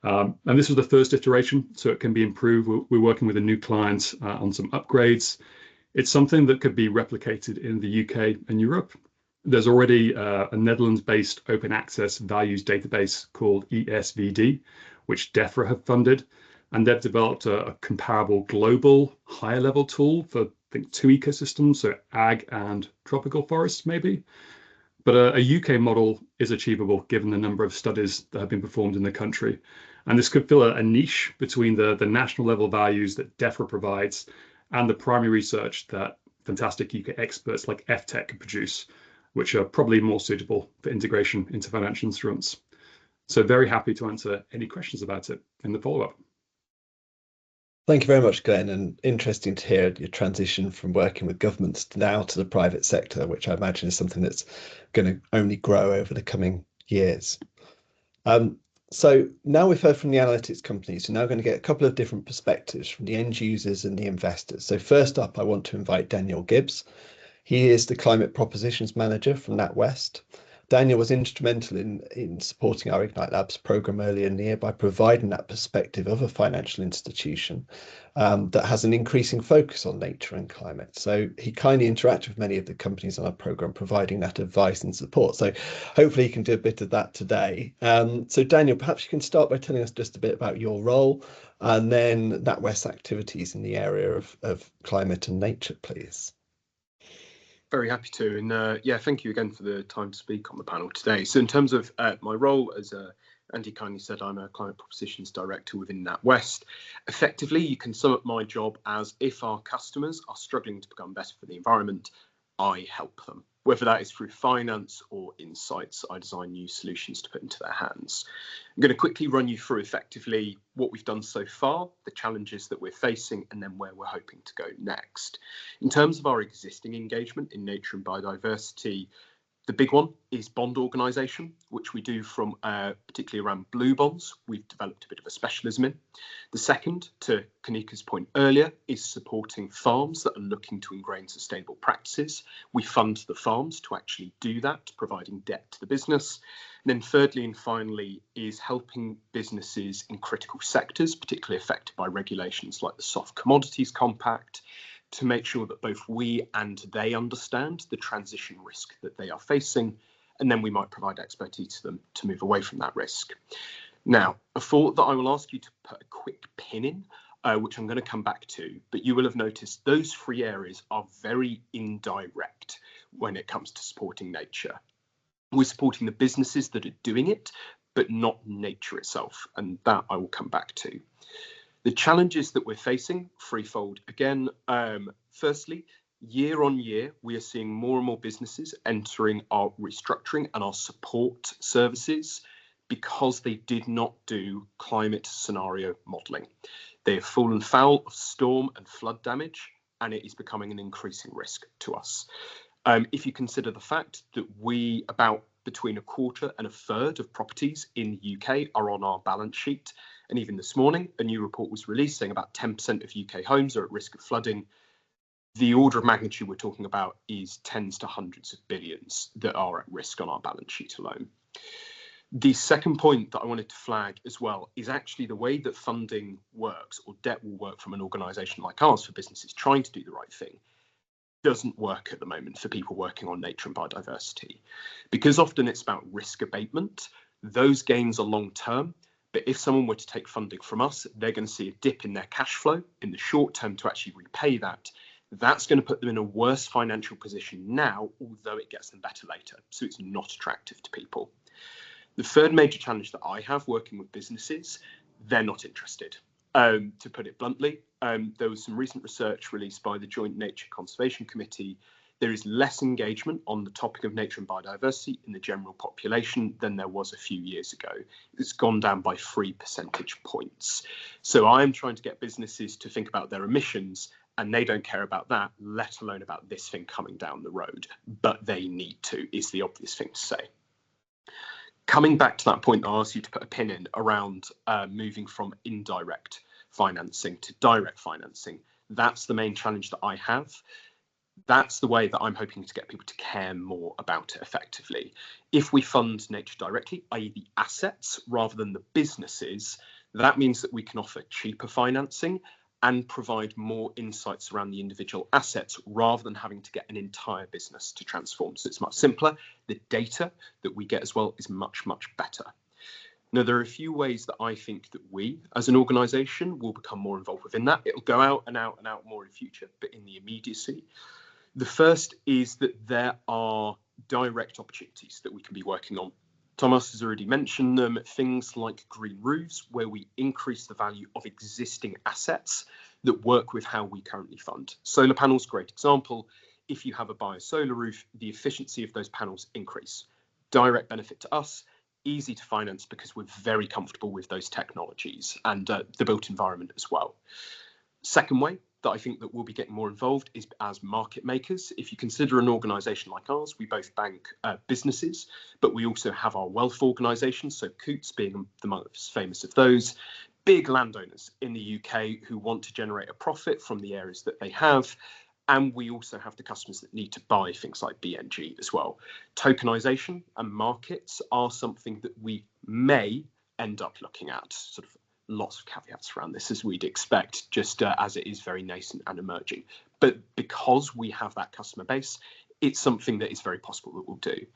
And this was the first iteration, so it can be improved. We're working with a new client on some upgrades. It's something that could be replicated in the UK and Europe. There's already a Netherlands-based open access values database called ESVD, which DEFRA have funded, and they've developed a comparable global higher level tool for, I think, 2 ecosystems, so ag and tropical forests maybe. But a UK model is achievable given the number of studies that have been performed in the country. And this could fill a niche between the national level values that DEFRA provides and the primary research that fantastic UK experts like FTech can produce, which are probably more suitable for integration into financial instruments. So very happy to answer any questions about it in the follow-up. Thank you very much, Glenn, and interesting to hear your transition from working with governments now to the private sector, which I imagine is something that's going to only grow over the coming years. So now we've heard from the analytics companies, we're now going to get a couple of different perspectives from the end users and the investors. So first up, I want to invite Daniel Gibbs. He is the Climate Propositions Manager from NatWest. Daniel was instrumental in supporting our Ignite Labs program earlier in the year by providing that perspective of a financial institution that has an increasing focus on nature and climate. So he kindly interacted with many of the companies on our program, providing that advice and support. So hopefully you can do a bit of that today. So Daniel, perhaps you can start by telling us just a bit about your role and then NatWest's activities in the area of climate and nature, please. Very happy to, and yeah, thank you again for the time to speak on the panel today. So in terms of my role, as Andy kindly said, I'm a Climate Propositions Director within NatWest. Effectively, you can sum up my job as if our customers are struggling to become better for the environment, I help them. Whether that is through finance or insights, I design new solutions to put into their hands. I'm going to quickly run you through effectively what we've done so far, the challenges that we're facing, and then where we're hoping to go next. In terms of our existing engagement in nature and biodiversity, The big one is bond organisation, which we do from particularly around blue bonds. We've developed a bit of a specialism in. The second, to Kanika's point earlier, is supporting farms that are looking to ingrain sustainable practices. We fund the farms to actually do that, providing debt to the business. And then thirdly and finally is helping businesses in critical sectors, particularly affected by regulations like the Soft Commodities Compact, to make sure that both we and they understand the transition risk that they are facing, and then we might provide expertise to them to move away from that risk. Now, a thought that I will ask you to put a quick pin in, which I'm going to come back to, but you will have noticed those three areas are very indirect when it comes to supporting nature. We're supporting the businesses that are doing it, but not nature itself, and that I will come back to. The challenges that we're facing, threefold again. Firstly, year on year, we are seeing more and more businesses entering our restructuring and our support services because they did not do climate scenario modelling. They have fallen foul of storm and flood damage, and it is becoming an increasing risk to us. If you consider the fact that about between a quarter and a third of properties in the UK are on our balance sheet, and even this morning, a new report was released saying about 10% of UK homes are at risk of flooding. The order of magnitude we're talking about is tens to hundreds of billions that are at risk on our balance sheet alone. The second point that I wanted to flag as well is actually the way that funding works, or debt will work from an organisation like ours for businesses trying to do the right thing, doesn't work at the moment for people working on nature and biodiversity. Because often it's about risk abatement, those gains are long term. But if someone were to take funding from us, they're going to see a dip in their cash flow in the short term to actually repay that. That's going to put them in a worse financial position now, although it gets them better later. So it's not attractive to people. The third major challenge that I have working with businesses, they're not interested. To put it bluntly, there was some recent research released by the Joint Nature Conservation Committee. There is less engagement on the topic of nature and biodiversity in the general population than there was a few years ago. It's gone down by 3 percentage points. So I'm trying to get businesses to think about their emissions, and they don't care about that, let alone about this thing coming down the road. But they need to, is the obvious thing to say. Coming back to that point, I asked you to put a pin in around moving from indirect financing to direct financing. That's the main challenge that I have. That's the way that I'm hoping to get people to care more about it effectively. If we fund nature directly, i.e. the assets rather than the businesses, that means that we can offer cheaper financing and provide more insights around the individual assets rather than having to get an entire business to transform. So it's much simpler. The data that we get as well is much, much better. Now, there are a few ways that I think that we as an organisation will become more involved within that. It'll go out and out and out more in future, but in the immediacy. The first is that there are direct opportunities that we can be working on. Thomas has already mentioned them, things like green roofs, where we increase the value of existing assets that work with how we currently fund. Solar panels, great example. If you have a bio-solar roof, the efficiency of those panels increase. Direct benefit to us, easy to finance because we're very comfortable with those technologies and the built environment as well. Second way that I think that we'll be getting more involved is as market makers. If you consider an organisation like ours, we both bank businesses, but we also have our wealth organisations, so Coots being the most famous of those, big landowners in the UK who want to generate a profit from the areas that they have. And we also have the customers that need to buy things like BNG as well. Tokenisation and markets are something that we may end up looking at, sort of lots of caveats around this as we'd expect, just as it is very nascent and emerging. But because we have that customer base, it's something that is very possible that we'll do.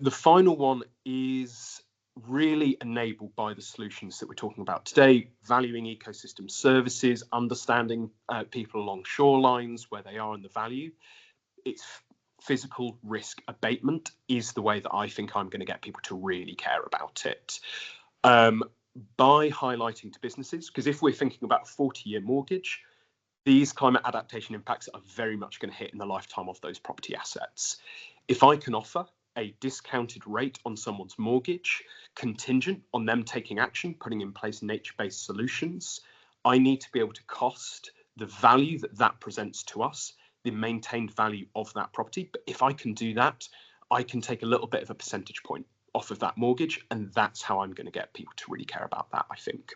The final one is really enabled by the solutions that we're talking about today, valuing ecosystem services, understanding people along shorelines, where they are in the value. It's physical risk abatement is the way that I think I'm going to get people to really care about it. By highlighting to businesses, because if we're thinking about a 40-year mortgage, these climate adaptation impacts are very much going to hit in the lifetime of those property assets. If I can offer a discounted rate on someone's mortgage, contingent on them taking action, putting in place nature-based solutions, I need to be able to cost the value that that presents to us, the maintained value of that property. But if I can do that, I can take a little bit of a percentage point off of that mortgage, and that's how I'm going to get people to really care about that, I think.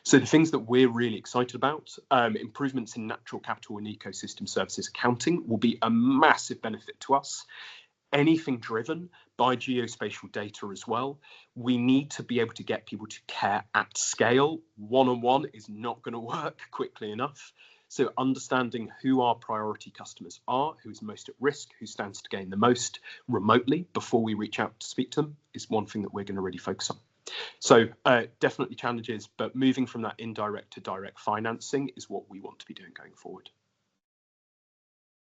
So the things that we're really excited about, improvements in natural capital and ecosystem services accounting will be a massive benefit to us. Anything driven by geospatial data as well, we need to be able to get people to care at scale. One-on-one is not going to work quickly enough. So understanding who our priority customers are, who's most at risk, who stands to gain the most remotely before we reach out to speak to them is one thing that we're going to really focus on. So definitely challenges, but moving from that indirect to direct financing is what we want to be doing going forward.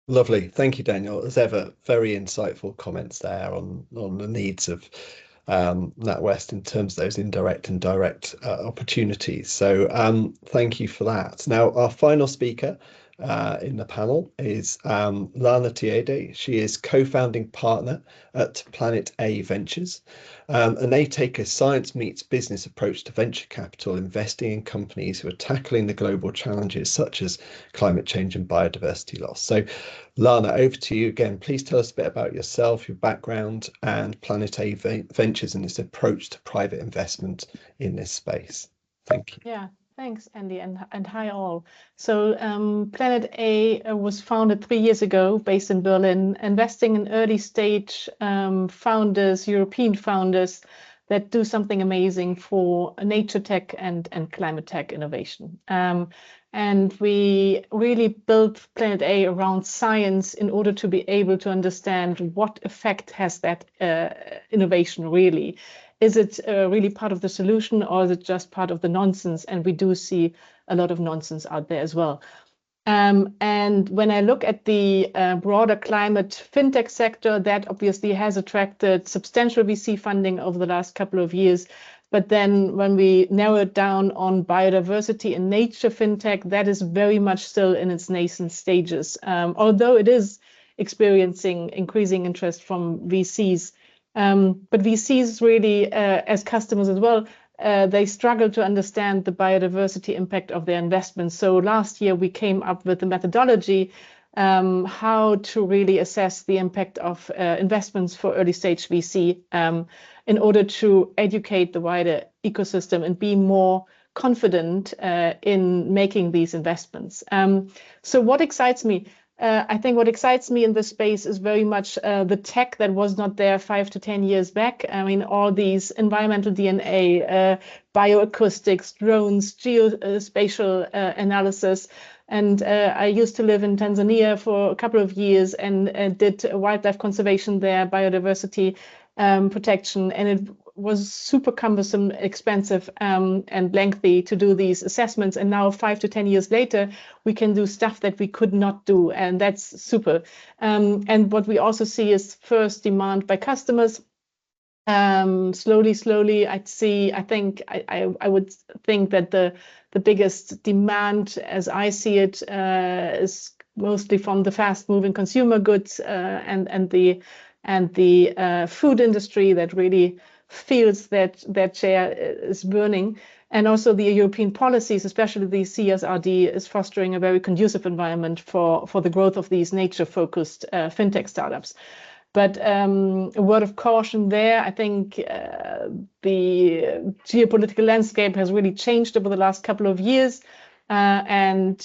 Lovely. Thank you, Daniel. As ever, very insightful comments there on the needs of NatWest in terms of those indirect and direct opportunities. So thank you for that. Now, our final speaker in the panel is Lena Thiede. She is co-founding partner at Planet A Ventures, and they take a science meets business approach to venture capital, investing in companies who are tackling the global challenges such as climate change and biodiversity loss. So Lena, over to you again. Please tell us a bit about yourself, your background, and Planet A Ventures and its approach to private investment in this space. Thank you. Yeah. Thanks, Andy, and hi all. So Planet A was founded 3 years ago, based in Berlin, investing in early stage founders, European founders that do something amazing for nature tech and climate tech innovation. And we really built Planet A around science in order to be able to understand what effect has that innovation really. Is it really part of the solution, or is it just part of the nonsense? And we do see a lot of nonsense out there as well. And when I look at the broader climate fintech sector, that obviously has attracted substantial VC funding over the last couple of years. But then when we narrow it down on biodiversity and nature fintech, that is very much still in its nascent stages, although it is experiencing increasing interest from VCs. But VCs really, as customers as well, they struggle to understand the biodiversity impact of their investments. So last year we came up with a methodology how to really assess the impact of investments for early stage VC in order to educate the wider ecosystem and be more confident in making these investments. So what excites me? I think what excites me in this space is very much the tech that was not there 5 to 10 years back. I mean, all these environmental DNA, bioacoustics, drones, geospatial analysis. And I used to live in Tanzania for a couple of years and did wildlife conservation there, biodiversity protection, and it was super cumbersome, expensive, and lengthy to do these assessments. And now 5 to 10 years later, we can do stuff that we could not do, and that's super. And what we also see is first demand by customers. Slowly, I think I would think that the biggest demand, as I see it, is mostly from the fast-moving consumer goods and the food industry that really feels that share is burning. And also the European policies, especially the CSRD, is fostering a very conducive environment for the growth of these nature-focused fintech startups. But a word of caution there, I think the geopolitical landscape has really changed over the last couple of years, and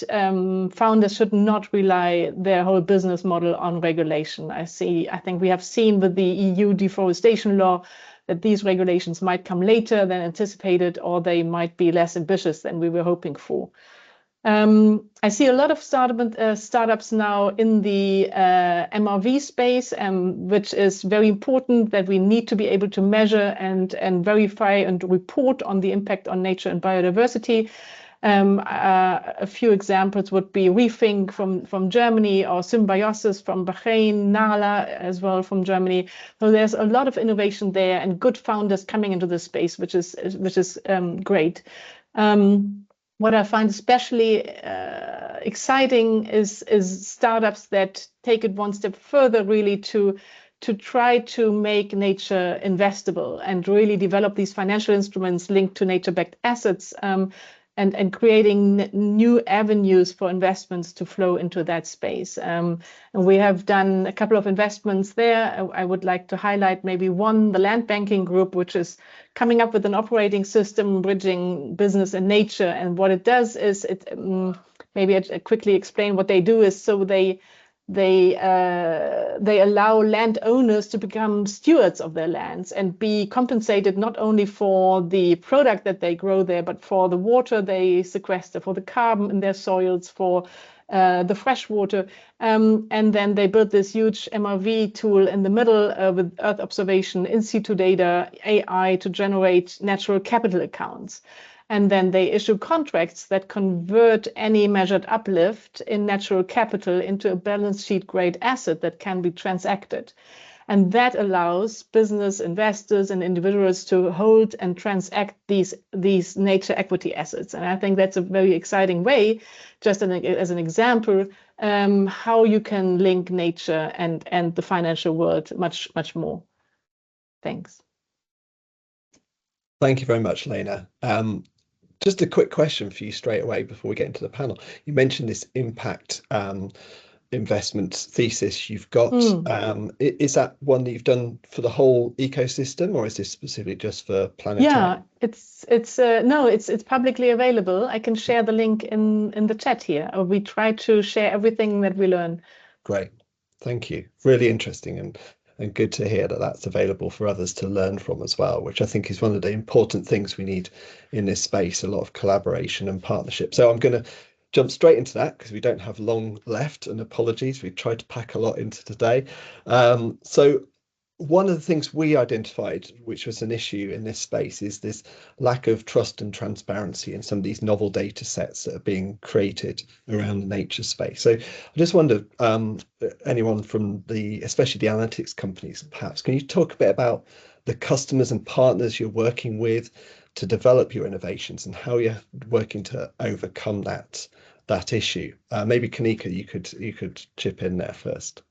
founders should not rely their whole business model on regulation. I think we have seen with the EU deforestation law that these regulations might come later than anticipated, or they might be less ambitious than we were hoping for. I see a lot of startups now in the MRV space, which is very important, that we need to be able to measure and verify and report on the impact on nature and biodiversity. A few examples would be Rethink from Germany, or Symbiosis from Bahrain, Nala as well from Germany. So there's a lot of innovation there and good founders coming into this space, which is great. What I find especially exciting is startups that take it one step further, really to try to make nature investable and really develop these financial instruments linked to nature-backed assets. and creating new avenues for investments to flow into that space. And we have done a couple of investments there. I would like to highlight maybe one, the Land Banking Group, which is coming up with an operating system bridging business and nature. And what it does is, maybe I quickly explain what they do is, so they allow landowners to become stewards of their lands and be compensated not only for the product that they grow there, but for the water they sequester, for the carbon in their soils, for the fresh water. And then they built this huge MRV tool in the middle with Earth observation, in situ data, AI to generate natural capital accounts. And then they issue contracts that convert any measured uplift in natural capital into a balance sheet grade asset that can be transacted. And that allows business investors and individuals to hold and transact these nature equity assets. And I think that's a very exciting way, just as an example, how you can link nature and the financial world much, much more. Thanks. Thank you very much, Lena. Just a quick question for you straight away before we get into the panel. You mentioned this impact investment thesis you've got. Is that one that you've done for the whole ecosystem, or is this specifically just for Planet? Yeah, it's publicly available. I can share the link in the chat here. We try to share everything that we learn. Great, thank you. Really interesting and good to hear that that's available for others to learn from as well, which I think is one of the important things we need in this space, a lot of collaboration and partnership. So I'm going to jump straight into that because we don't have long left, and apologies, we've tried to pack a lot into today. So one of the things we identified, which was an issue in this space, is this lack of trust and transparency in some of these novel data sets that are being created around the nature space. So I just wonder, anyone from especially the analytics companies, perhaps, can you talk a bit about the customers and partners you're working with to develop your innovations and how you're working to overcome that issue? Maybe Kanika, you could chip in there first.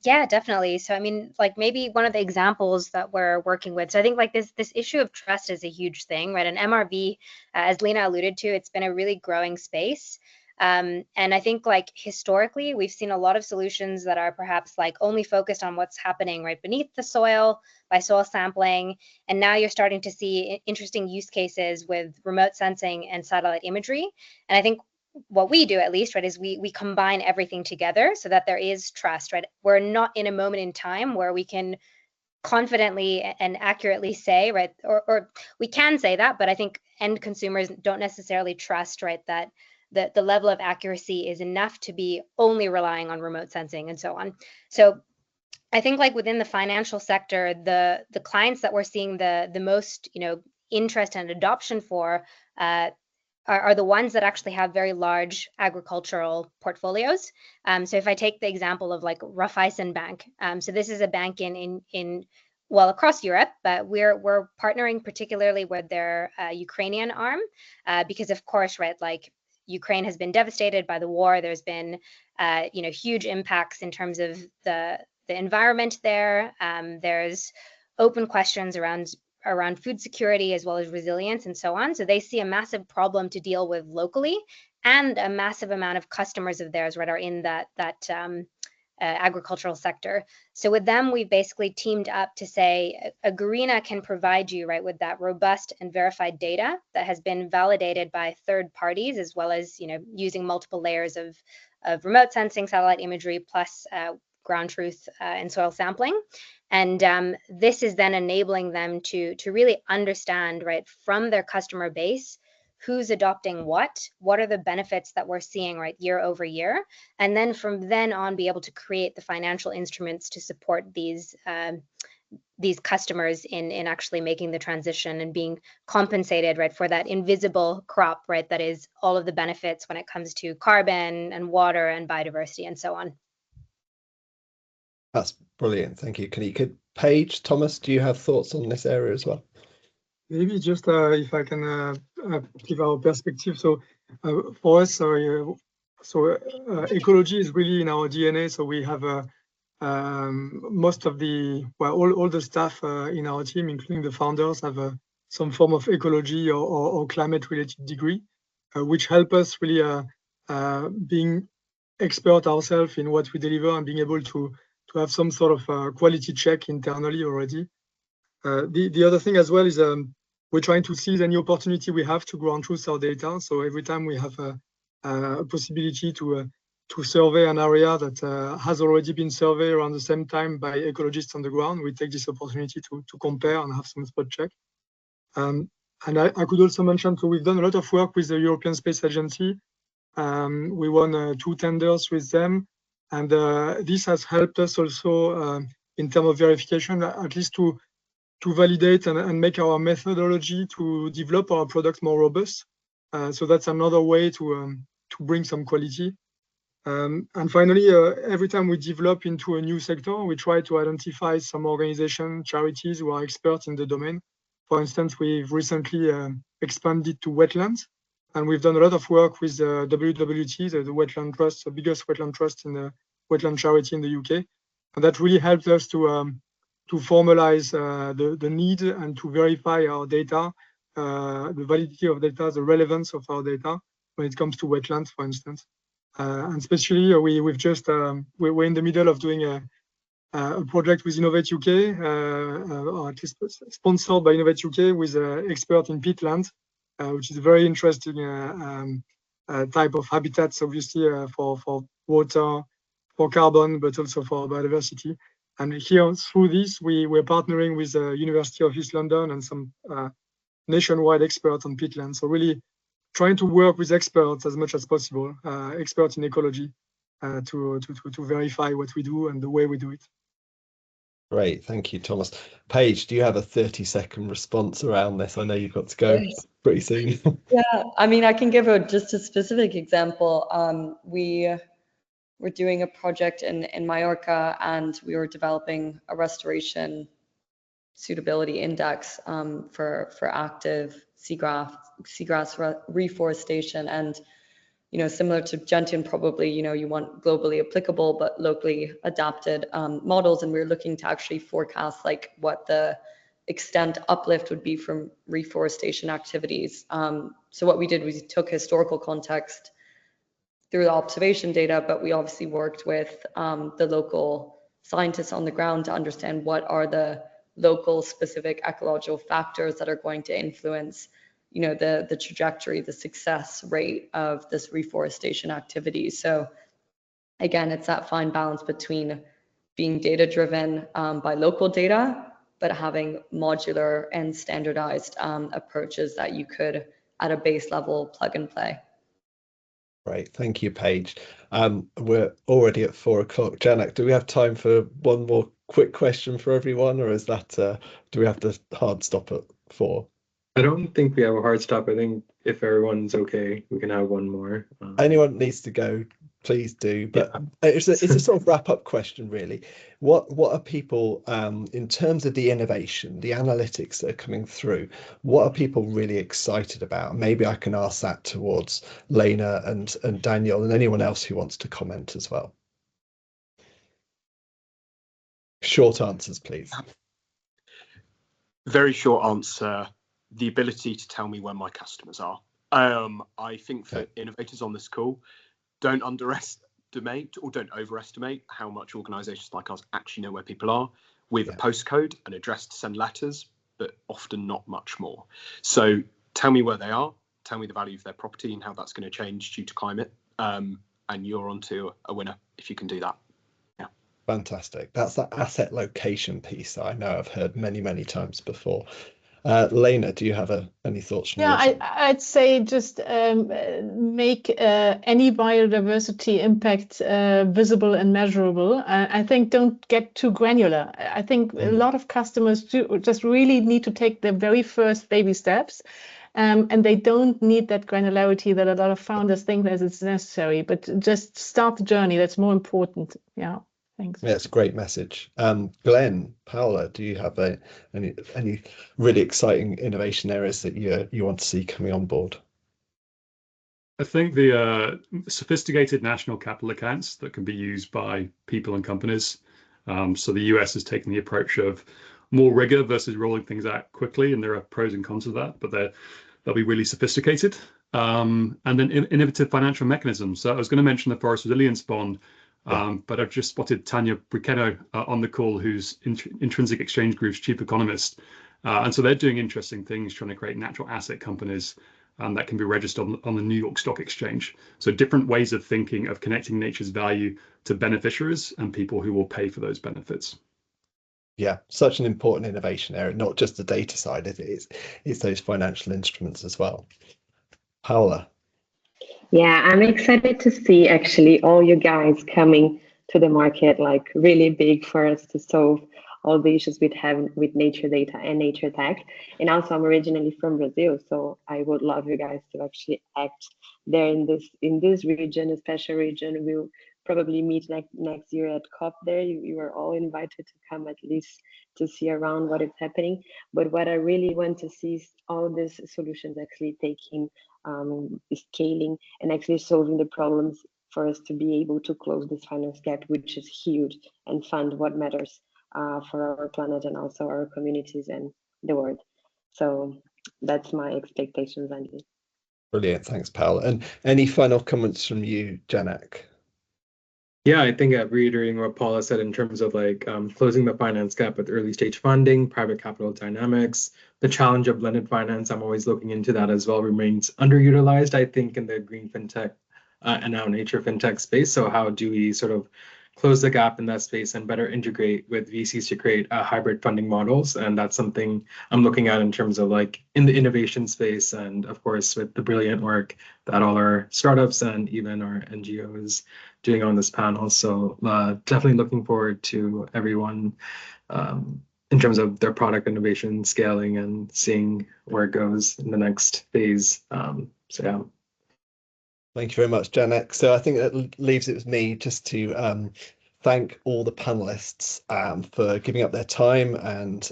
Yeah, definitely. So, I mean, like maybe one of the examples that we're working with. So I think like this issue of trust is a huge thing, right? And MRV, as Lena alluded to, it's been a really growing space. And I think like historically, we've seen a lot of solutions that are perhaps like only focused on what's happening right beneath the soil by soil sampling. And now you're starting to see interesting use cases with remote sensing and satellite imagery. And I think what we do, at least, right, is we combine everything together so that there is trust, right? We're not in a moment in time where we can confidently and accurately say, right, or we can say that, but I think end consumers don't necessarily trust, right, that the level of accuracy is enough to be only relying on remote sensing and so on. So I think like within the financial sector, the clients that we're seeing the most, interest and adoption for are the ones that actually have very large agricultural portfolios. So if I take the example of like Raiffeisen Bank, so this is a bank in across Europe, but we're partnering particularly with their Ukrainian arm because of course, right, like Ukraine has been devastated by the war. There's been huge impacts in terms of the environment there. There's open questions around food security as well as resilience and so on. So they see a massive problem to deal with locally, and a massive amount of customers of theirs, right, are in that agricultural sector. So with them, we've basically teamed up to say Agreena can provide you, right, with that robust and verified data that has been validated by third parties, as well as using multiple layers of remote sensing, satellite imagery, plus ground truth and soil sampling. And this is then enabling them to really understand, right, from their customer base, who's adopting what are the benefits that we're seeing, right, year over year, and then from then on be able to create the financial instruments to support these customers in actually making the transition and being compensated, right, for that invisible crop, right, that is all of the benefits when it comes to carbon and water and biodiversity and so on. That's brilliant. Thank you, Kanika. Paige, Thomas, do you have thoughts on this area as well? Maybe just if I can give our perspective. So for us, ecology is really in our DNA. So we have most of all the staff in our team, including the founders, have some form of ecology or climate-related degree. which help us really being expert ourselves in what we deliver and being able to have some sort of quality check internally already. The other thing as well is we're trying to seize any opportunity we have to ground truth our data. So every time we have a possibility to survey an area that has already been surveyed around the same time by ecologists on the ground, we take this opportunity to compare and have some spot check. And I could also mention, so we've done a lot of work with the European Space Agency. We won 2 tenders with them, and this has helped us also in terms of verification, at least to validate and make our methodology to develop our product more robust. So that's another way to bring some quality. And finally, every time we develop into a new sector, we try to identify some organizations, charities who are experts in the domain. For instance, we've recently expanded to wetlands, and we've done a lot of work with the WWT, the Wetland Trust, the biggest wetland trust in the wetland charity in the UK. And that really helped us to formalize the need and to verify our data, the validity of data, the relevance of our data when it comes to wetlands, for instance. And especially we're in the middle of doing a project with Innovate UK, or at least sponsored by Innovate UK, with an expert in peatlands, which is a very interesting type of habitats, obviously for water, for carbon, but also for biodiversity. And here, through this, we're partnering with the University of East London and some nationwide experts on peatlands. So really trying to work with experts as much as possible, experts in ecology, to verify what we do and the way we do it. Great, thank you, Thomas. Paige, do you have a 30-second response around this? I know you've got to go pretty soon. Yeah, I mean, I can give just a specific example. We're doing a project in Mallorca, and we were developing a restoration suitability index for active seagrass reforestation. And similar to Gentian, probably you want globally applicable but locally adapted models, and we're looking to actually forecast like what the extent uplift would be from reforestation activities. So what we did was we took historical context through the observation data, but we obviously worked with the local scientists on the ground to understand what are the local specific ecological factors that are going to influence the trajectory, the success rate of this reforestation activity. So again, it's that fine balance between being data driven by local data, but having modular and standardized approaches that you could at a base level plug and play. Great, thank you, Paige. We're already at 4 o'clock. Janak, do we have time for one more quick question for everyone, or is that do we have to hard stop at 4? I don't think we have a hard stop. I think if everyone's okay, we can have one more. Anyone needs to go, please do. But yeah. it's a sort of wrap-up question, really. What are people, in terms of the innovation, the analytics that are coming through, what are people really excited about? Maybe I can ask that towards Lena and Daniel and anyone else who wants to comment as well. Short answers, please. Very short answer. The ability to tell me where my customers are. I think for innovators on this call, don't underestimate or don't overestimate how much organizations like us actually know where people are, with a postcode, an address to send letters, but often not much more. So tell me where they are, tell me the value of their property and how that's going to change due to climate, and you're onto a winner if you can do that. Yeah. Fantastic. That's that asset location piece that I know I've heard many times before. Lena, do you have any thoughts? Yeah, I'd say just make any biodiversity impact visible and measurable. I think don't get too granular. I think a lot of customers just really need to take their very first baby steps, and they don't need that granularity that a lot of founders think that it's necessary, but just start the journey. That's more important. Yeah. Thanks. Yeah, it's a great message. Glen, Paula, do you have any really exciting innovation areas that you want to see coming on board? I think the sophisticated national capital accounts that can be used by people and companies. So the US has taken the approach of more rigor versus rolling things out quickly, and there are pros and cons of that. But they'll be really sophisticated. And then innovative financial mechanisms. So I was going to mention the Forest Resilience Bond, but I've just spotted Tanya Briqueno on the call, who's Intrinsic Exchange Group's chief economist. And so they're doing interesting things, trying to create natural asset companies that can be registered on the New York Stock Exchange. So different ways of thinking of connecting nature's value to beneficiaries and people who will pay for those benefits. Yeah, such an important innovation area, not just the data side, it's those financial instruments as well. Paula. Yeah, I'm excited to see actually all you guys coming to the market, like really big for us to solve all the issues we have with nature data and nature tech. And also I'm originally from Brazil, so I would love you guys to actually act there in this region, a special region. We'll probably meet next year at COP there. You are all invited to come at least to see around what is happening. But what I really want to see is all these solutions actually taking scaling and actually solving the problems for us to be able to close this finance gap, which is huge, and fund what matters for our planet and also our communities and the world. So that's my expectations, Andy. Brilliant, thanks, Paula. And any final comments from you, Janak? Yeah, I think reiterating what Paula said in terms of like closing the finance gap with early stage funding, private capital dynamics, the challenge of blended finance, I'm always looking into that as well, remains underutilized, I think, in the green fintech and now nature fintech space. So how do we sort of close the gap in that space and better integrate with VCs to create hybrid funding models? And that's something I'm looking at in terms of like in the innovation space, and of course with the brilliant work that all our startups and even our NGOs doing on this panel. So definitely looking forward to everyone in terms of their product innovation, scaling, and seeing where it goes in the next phase. So yeah. Thank you very much, Janak. So I think that leaves it with me just to thank all the panelists for giving up their time and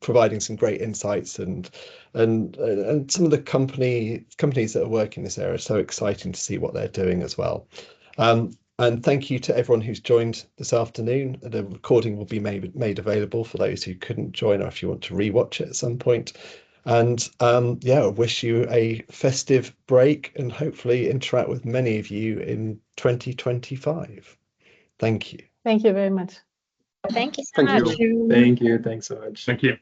providing some great insights, and some of the companies that are working in this area. So exciting to see what they're doing as well. And thank you to everyone who's joined this afternoon. The recording will be made available for those who couldn't join, or if you want to rewatch it at some point. And yeah, I wish you a festive break and hopefully interact with many of you in 2025. Thank you. Thank you very much. Thank you so Thank much. you. Thank you. Thanks so much. Thank you.